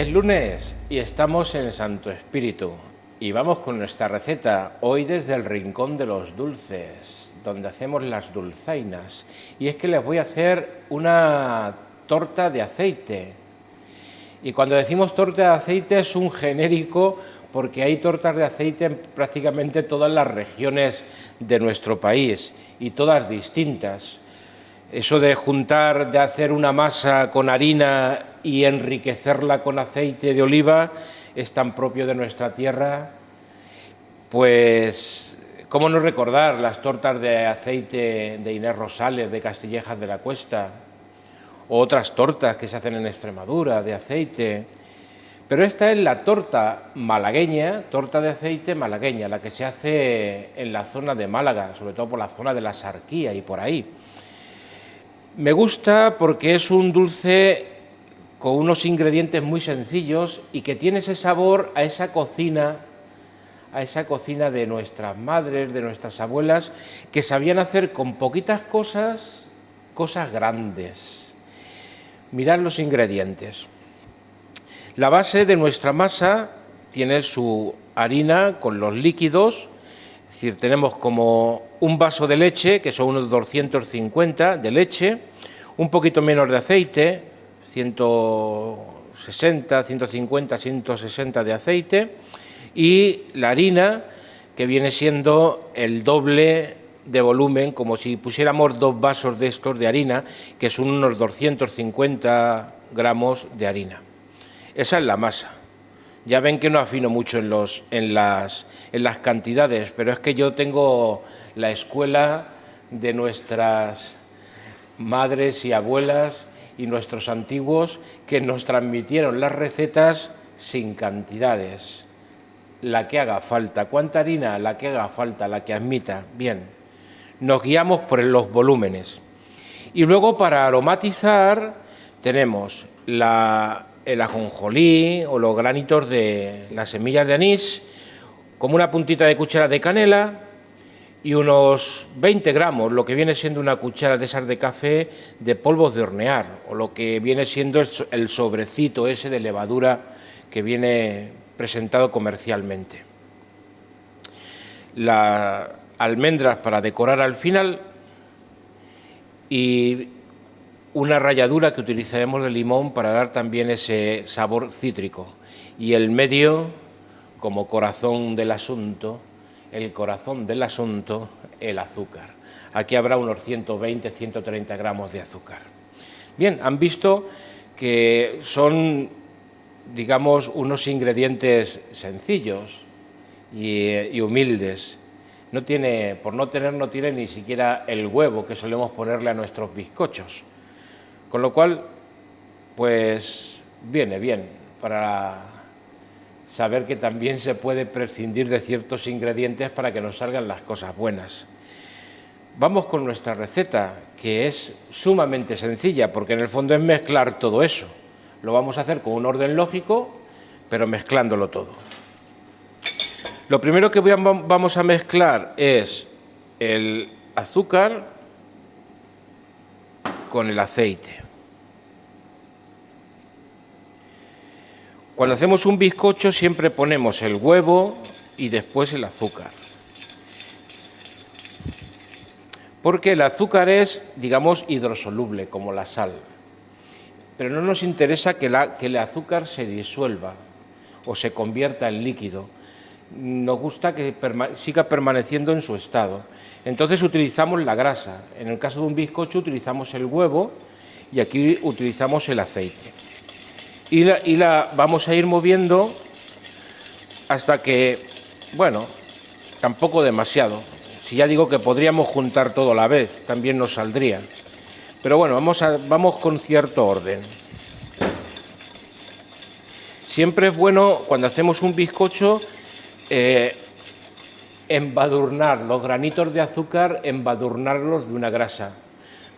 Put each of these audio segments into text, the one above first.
Es lunes y estamos en Santo Espíritu y vamos con nuestra receta, hoy desde el Rincón de los Dulces, donde hacemos las dulzainas. Y es que les voy a hacer una torta de aceite. Y cuando decimos torta de aceite es un genérico porque hay tortas de aceite en prácticamente todas las regiones de nuestro país y todas distintas. Eso de juntar, de hacer una masa con harina y enriquecerla con aceite de oliva es tan propio de nuestra tierra. Pues, ¿cómo no recordar las tortas de aceite de Inés Rosales, de Castillejas de la Cuesta? O otras tortas que se hacen en Extremadura, de aceite. Pero esta es la torta malagueña, torta de aceite malagueña, la que se hace en la zona de Málaga, sobre todo por la zona de la Sarquía y por ahí. Me gusta porque es un dulce con unos ingredientes muy sencillos y que tiene ese sabor a esa cocina de nuestras madres, de nuestras abuelas, que sabían hacer con poquitas cosas, cosas grandes. Mirad los ingredientes. La base de nuestra masa tiene su harina con los líquidos, es decir, tenemos como un vaso de leche, que son unos 250 de leche, un poquito menos de aceite, 160, 150, 160 de aceite, y la harina, que viene siendo el doble de volumen, como si pusiéramos 2 vasos de estos de harina, que son unos 250 gramos de harina. Esa es la masa. Ya ven que no afino mucho en las cantidades, pero es que yo tengo la escuela de nuestras madres y abuelas y nuestros antiguos que nos transmitieron las recetas sin cantidades. La que haga falta. ¿Cuánta harina? La que haga falta, la que admita. Bien. Nos guiamos por los volúmenes. Y luego para aromatizar tenemos el ajonjolí o los granitos de las semillas de anís, como una puntita de cuchara de canela y unos 20 gramos, lo que viene siendo una cuchara de esas de café de polvos de hornear, o lo que viene siendo el sobrecito ese de levadura que viene presentado comercialmente. Las almendras para decorar al final y una ralladura que utilizaremos de limón para dar también ese sabor cítrico. Y el medio, como corazón del asunto, el corazón del asunto, el azúcar. Aquí habrá unos 120, 130 gramos de azúcar. Bien, han visto que son, digamos, unos ingredientes sencillos y humildes. No tiene ni siquiera el huevo que solemos ponerle a nuestros bizcochos. Con lo cual, pues viene bien para saber que también se puede prescindir de ciertos ingredientes para que nos salgan las cosas buenas. Vamos con nuestra receta, que es sumamente sencilla, porque en el fondo es mezclar todo eso. Lo vamos a hacer con un orden lógico, pero mezclándolo todo. Lo primero que vamos a mezclar es el azúcar con el aceite. Cuando hacemos un bizcocho siempre ponemos el huevo y después el azúcar. Porque el azúcar es, digamos, hidrosoluble, como la sal. Pero no nos interesa que el azúcar se disuelva o se convierta en líquido. Nos gusta que siga permaneciendo en su estado. Entonces utilizamos la grasa. En el caso de un bizcocho utilizamos el huevo y aquí utilizamos el aceite. Y la vamos a ir moviendo hasta que, bueno, tampoco demasiado. Si ya digo que podríamos juntar todo a la vez, también nos saldría. Pero bueno, vamos con cierto orden. Siempre es bueno, cuando hacemos un bizcocho, embadurnar los granitos de azúcar, embadurnarlos de una grasa,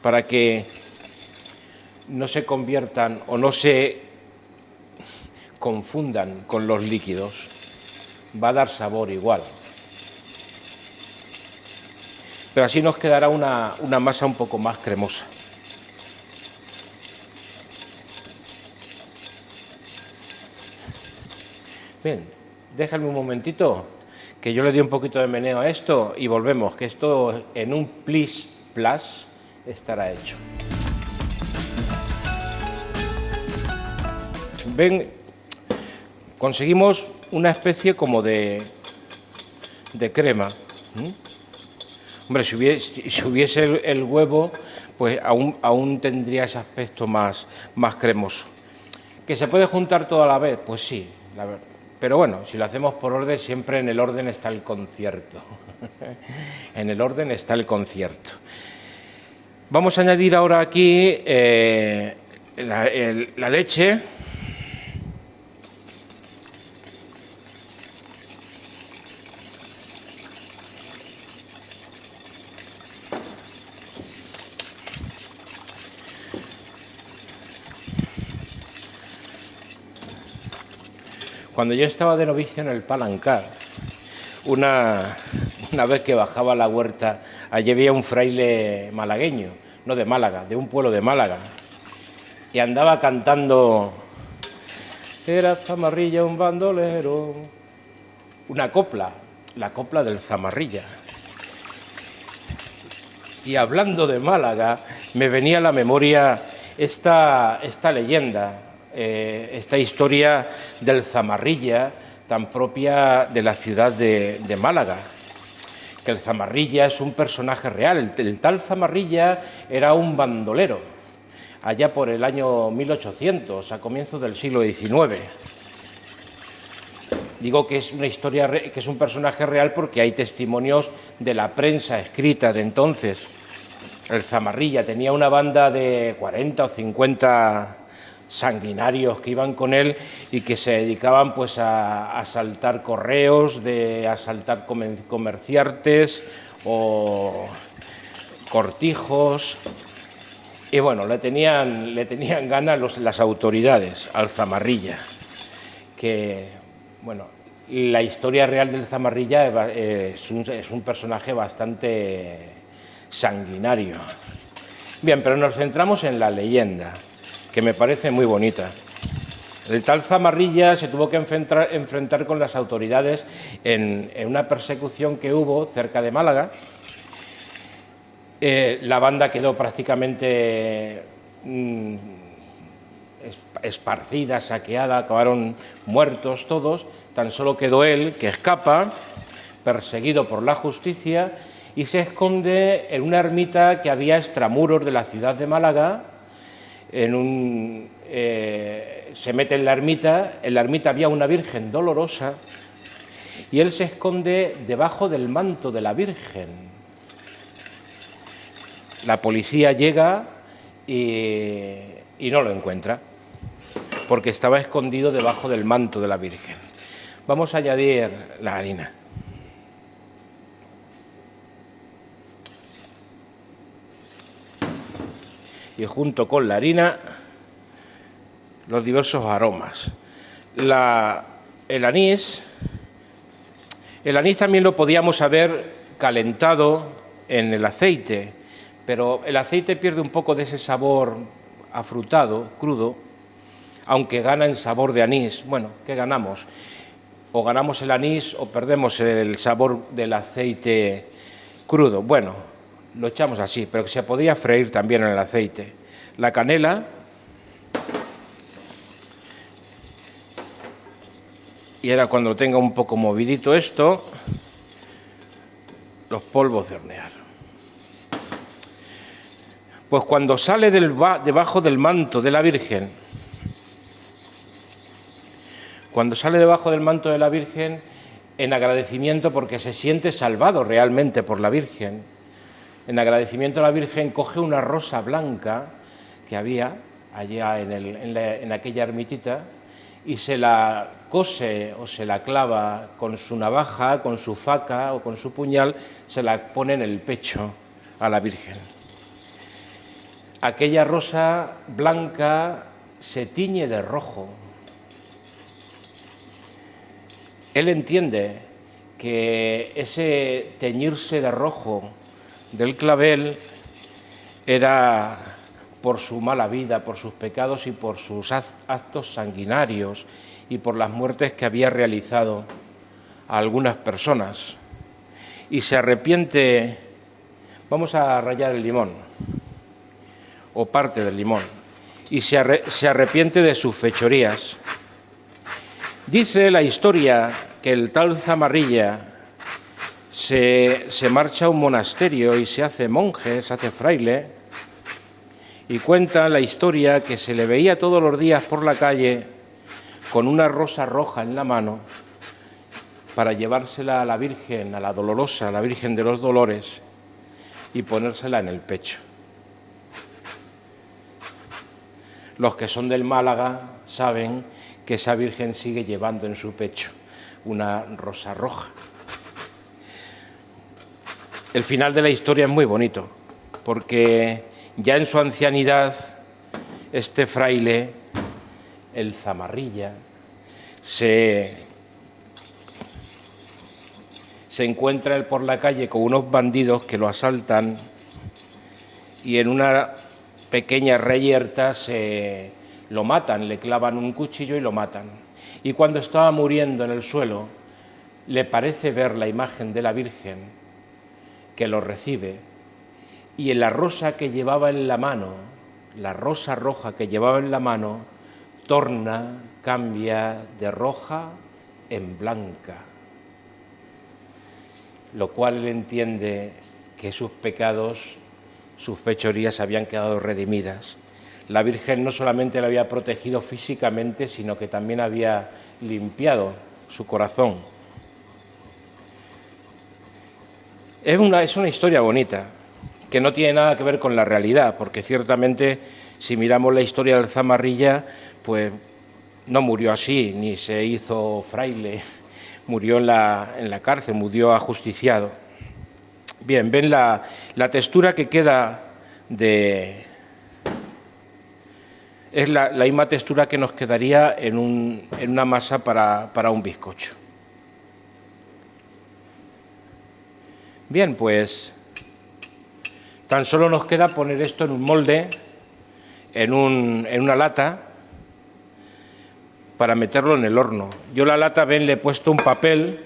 para que no se conviertan o no se confundan con los líquidos. Va a dar sabor igual. Pero así nos quedará una masa un poco más cremosa. Bien, déjame un momentito, que yo le di un poquito de meneo a esto y volvemos, que esto en un plis plus estará hecho. Ven, conseguimos una especie como de crema. Hombre, si hubiese el huevo, pues aún tendría ese aspecto más cremoso. ¿Que se puede juntar todo a la vez? Pues sí, la verdad. Pero bueno, si lo hacemos por orden, siempre en el orden está el concierto. En el orden está el concierto. Vamos a añadir ahora aquí la leche. Cuando yo estaba de novicio en el Palancar, una vez que bajaba a la huerta, allí había un fraile malagueño, no de Málaga, de un pueblo de Málaga, y andaba cantando: era Zamarrilla un bandolero, una copla, la copla del Zamarrilla. Y hablando de Málaga, me venía a la memoria esta leyenda, esta historia del Zamarrilla, tan propia de la ciudad de Málaga, que el Zamarrilla es un personaje real. El tal Zamarrilla era un bandolero, allá por el año 1800, a comienzos del siglo XIX. Digo que es una historia, que es un personaje real porque hay testimonios de la prensa escrita de entonces. El Zamarrilla tenía una banda de 40 o 50 sanguinarios que iban con él y que se dedicaban pues a asaltar correos, a asaltar comerciantes o cortijos. Y bueno, le tenían ganas las autoridades al Zamarrilla, que bueno, la historia real del Zamarrilla es un personaje bastante sanguinario. Bien, pero nos centramos en la leyenda, que me parece muy bonita. El tal Zamarrilla se tuvo que enfrentar con las autoridades en una persecución que hubo cerca de Málaga. La banda quedó prácticamente esparcida, saqueada, acabaron muertos todos. Tan solo quedó él, que escapa, perseguido por la justicia, y se esconde en una ermita que había extramuros de la ciudad de Málaga. Se mete en la ermita había una Virgen dolorosa, y él se esconde debajo del manto de la Virgen. La policía llega y no lo encuentra, porque estaba escondido debajo del manto de la Virgen. Vamos a añadir la harina. Y junto con la harina, los diversos aromas. El anís también lo podíamos haber calentado en el aceite, pero el aceite pierde un poco de ese sabor afrutado, crudo, aunque gana en sabor de anís. Bueno, ¿qué ganamos? O ganamos el anís o perdemos el sabor del aceite crudo. Bueno, lo echamos así, pero que se podía freír también en el aceite. La canela, y ahora cuando lo tenga un poco movidito esto, los polvos de hornear. Pues cuando sale debajo del manto de la Virgen, en agradecimiento, porque se siente salvado realmente por la Virgen, en agradecimiento a la Virgen coge una rosa blanca que había allá en aquella ermitita y se la cose o se la clava con su navaja, con su faca o con su puñal, se la pone en el pecho a la Virgen. Aquella rosa blanca se tiñe de rojo. Él entiende que ese teñirse de rojo del clavel era por su mala vida, por sus pecados y por sus actos sanguinarios y por las muertes que había realizado a algunas personas. Y se arrepiente, vamos a rallar el limón, o parte del limón, y se arrepiente de sus fechorías. Dice la historia que el tal Zamarrilla se marcha a un monasterio y se hace monje, se hace fraile, y cuenta la historia que se le veía todos los días por la calle con una rosa roja en la mano para llevársela a la Virgen, a la Dolorosa, a la Virgen de los Dolores, y ponérsela en el pecho. Los que son del Málaga saben que esa Virgen sigue llevando en su pecho una rosa roja. El final de la historia es muy bonito, porque ya en su ancianidad, este fraile, el Zamarrilla, se encuentra él por la calle con unos bandidos que lo asaltan y en una pequeña reyerta lo matan, le clavan un cuchillo y lo matan. Y cuando estaba muriendo en el suelo, le parece ver la imagen de la Virgen que lo recibe, y en la rosa que llevaba en la mano, la rosa roja que llevaba en la mano, cambia de roja en blanca, lo cual él entiende que sus pecados, sus fechorías habían quedado redimidas. La Virgen no solamente le había protegido físicamente, sino que también había limpiado su corazón. Es una historia bonita, que no tiene nada que ver con la realidad, porque ciertamente, si miramos la historia del Zamarrilla, pues no murió así, ni se hizo fraile, murió en la cárcel, murió ajusticiado. Bien, ven la textura que queda es la misma textura que nos quedaría en una masa para un bizcocho. Bien, pues tan solo nos queda poner esto en un molde, en una lata, para meterlo en el horno. Yo la lata, ven, le he puesto un papel.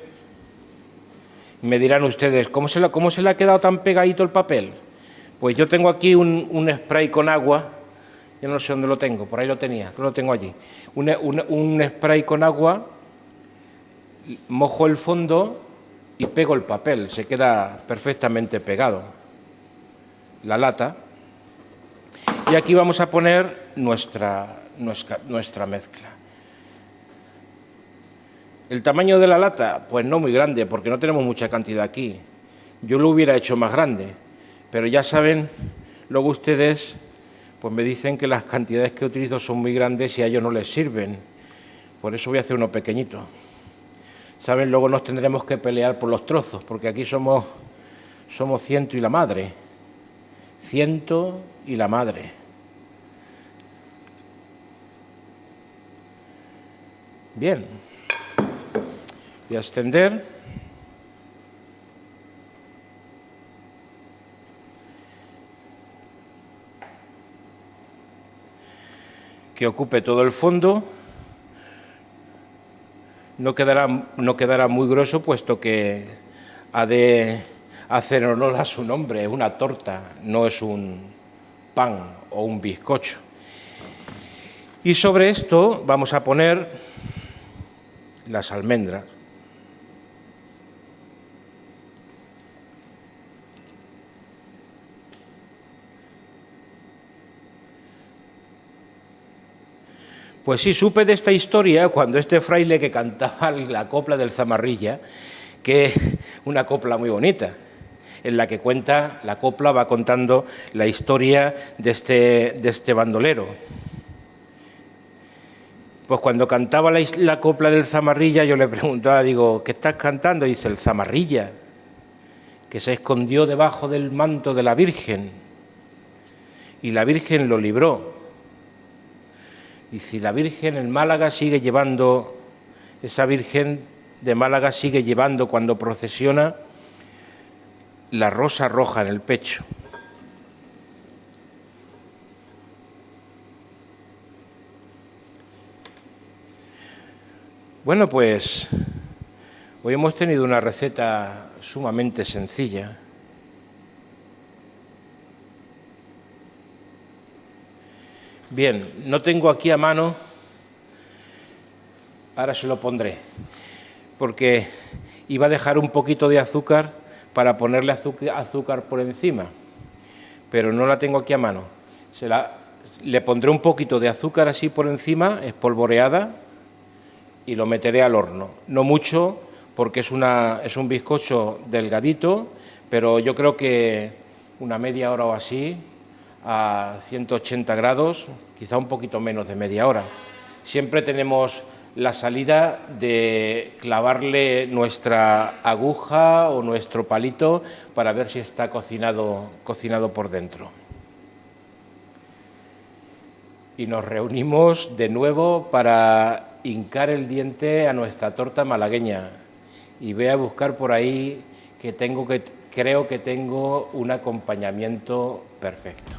Me dirán ustedes, ¿cómo se le ha quedado tan pegadito el papel? Pues yo tengo aquí un spray con agua, yo no sé dónde lo tengo, por ahí lo tenía, creo que lo tengo allí. Un spray con agua, mojo el fondo y pego el papel, se queda perfectamente pegado la lata. Y aquí vamos a poner nuestra mezcla. ¿El tamaño de la lata? Pues no muy grande, porque no tenemos mucha cantidad aquí. Yo lo hubiera hecho más grande, pero ya saben, luego ustedes pues me dicen que las cantidades que utilizo son muy grandes y a ellos no les sirven. Por eso voy a hacer uno pequeñito. Saben, luego nos tendremos que pelear por los trozos, porque aquí somos 100 y la madre. 100 y la madre. Bien. Voy a extender. Que ocupe todo el fondo. No quedará muy grueso, puesto que ha de hacer honor a su nombre. Es una torta, no es un pan o un bizcocho. Y sobre esto vamos a poner las almendras. Pues sí, supe de esta historia cuando este fraile que cantaba la copla del Zamarrilla, que es una copla muy bonita, en la que cuenta, la copla va contando la historia de este bandolero. Pues cuando cantaba la copla del Zamarrilla, yo le preguntaba, digo, ¿qué estás cantando? Y dice, el Zamarrilla, que se escondió debajo del manto de la Virgen, y la Virgen lo libró. Y si la Virgen en Málaga sigue llevando, esa Virgen de Málaga sigue llevando cuando procesiona la rosa roja en el pecho. Bueno, pues hoy hemos tenido una receta sumamente sencilla. Bien, no tengo aquí a mano, ahora se lo pondré, porque iba a dejar un poquito de azúcar para ponerle azúcar por encima, pero no la tengo aquí a mano. Le pondré un poquito de azúcar así por encima, espolvoreada, y lo meteré al horno. No mucho, porque es un bizcocho delgadito, pero yo creo que una media hora o así, a 180 grados, quizá un poquito menos de media hora. Siempre tenemos la salida de clavarle nuestra aguja o nuestro palito para ver si está cocinado por dentro. Y nos reunimos de nuevo para hincar el diente a nuestra torta malagueña. Y voy a buscar por ahí creo que tengo un acompañamiento perfecto.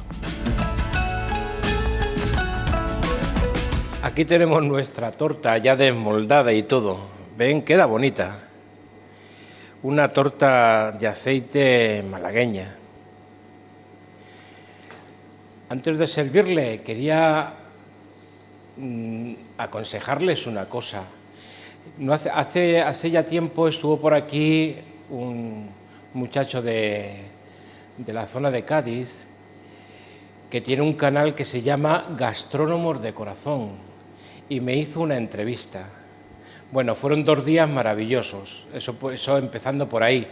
Aquí tenemos nuestra torta ya desmoldada y todo. ¿Ven? Queda bonita. Una torta de aceite malagueña. Antes de servirle, quería aconsejarles una cosa. Hace ya tiempo estuvo por aquí un muchacho de la zona de Cádiz que tiene un canal que se llama Gastrónomos de Corazón y me hizo una entrevista. Bueno, fueron 2 días maravillosos, eso empezando por ahí.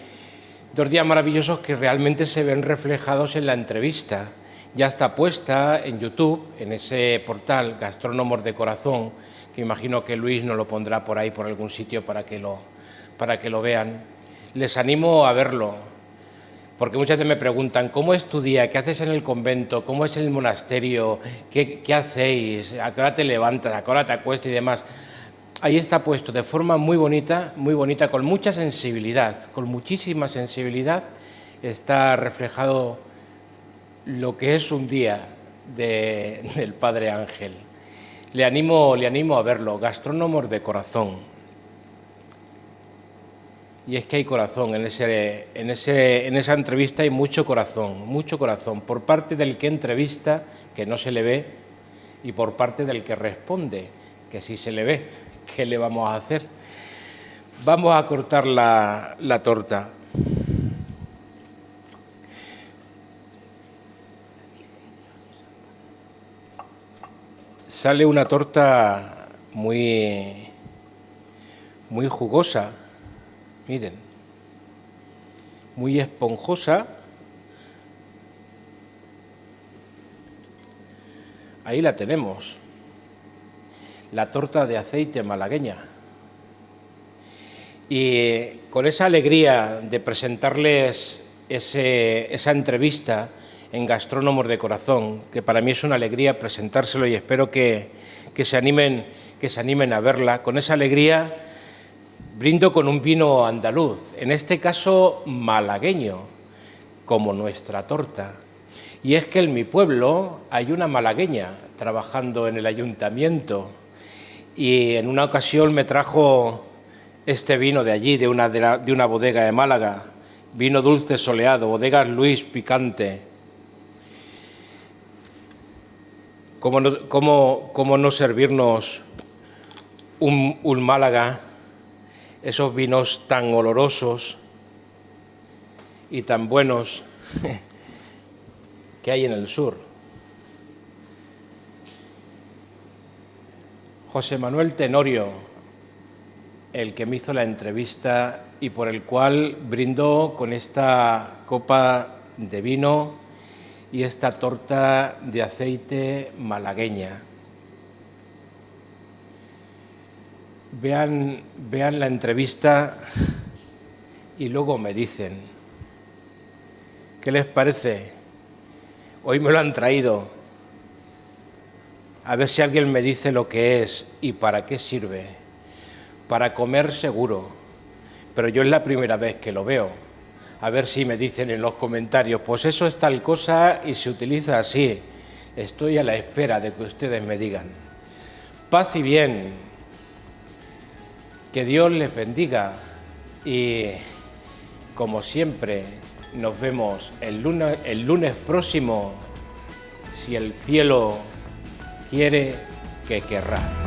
2 días maravillosos que realmente se ven reflejados en la entrevista. Ya está puesta en YouTube, en ese portal Gastrónomos de Corazón, que imagino que Luis nos lo pondrá por ahí, por algún sitio, para que lo vean. Les animo a verlo, porque muchas veces me preguntan, ¿cómo es tu día? ¿Qué haces en el convento? ¿Cómo es el monasterio? ¿Qué hacéis? ¿A qué hora te levantas? ¿A qué hora te acuestas y demás? Ahí está puesto de forma muy bonita, con mucha sensibilidad, con muchísima sensibilidad, está reflejado lo que es un día del Padre Ángel. Le animo a verlo, Gastrónomos de Corazón. Y es que hay corazón en esa entrevista, hay mucho corazón, por parte del que entrevista, que no se le ve, y por parte del que responde, que sí se le ve. ¿Qué le vamos a hacer? Vamos a cortar la torta. Sale una torta muy jugosa, miren, muy esponjosa. Ahí la tenemos, la torta de aceite malagueña. Y con esa alegría de presentarles esa entrevista en Gastrónomos de Corazón, que para mí es una alegría presentárselo y espero que se animen a verla. Con esa alegría brindo con un vino andaluz, en este caso malagueño, como nuestra torta. Y es que en mi pueblo hay una malagueña trabajando en el ayuntamiento y en una ocasión me trajo este vino de allí, de una bodega de Málaga, vino dulce soleado, bodegas Luis Picante. ¿Cómo no servirnos un Málaga, esos vinos tan olorosos y tan buenos que hay en el sur? José Manuel Tenorio, el que me hizo la entrevista y por el cual brindó con esta copa de vino y esta torta de aceite malagueña. Vean la entrevista y luego me dicen, ¿qué les parece? Hoy me lo han traído. A ver si alguien me dice lo que es y para qué sirve. Para comer seguro, pero yo es la primera vez que lo veo. A ver si me dicen en los comentarios, pues eso es tal cosa y se utiliza así. Estoy a la espera de que ustedes me digan. Paz y bien. Que Dios les bendiga y, como siempre, nos vemos el lunes próximo, si el cielo quiere que querrá.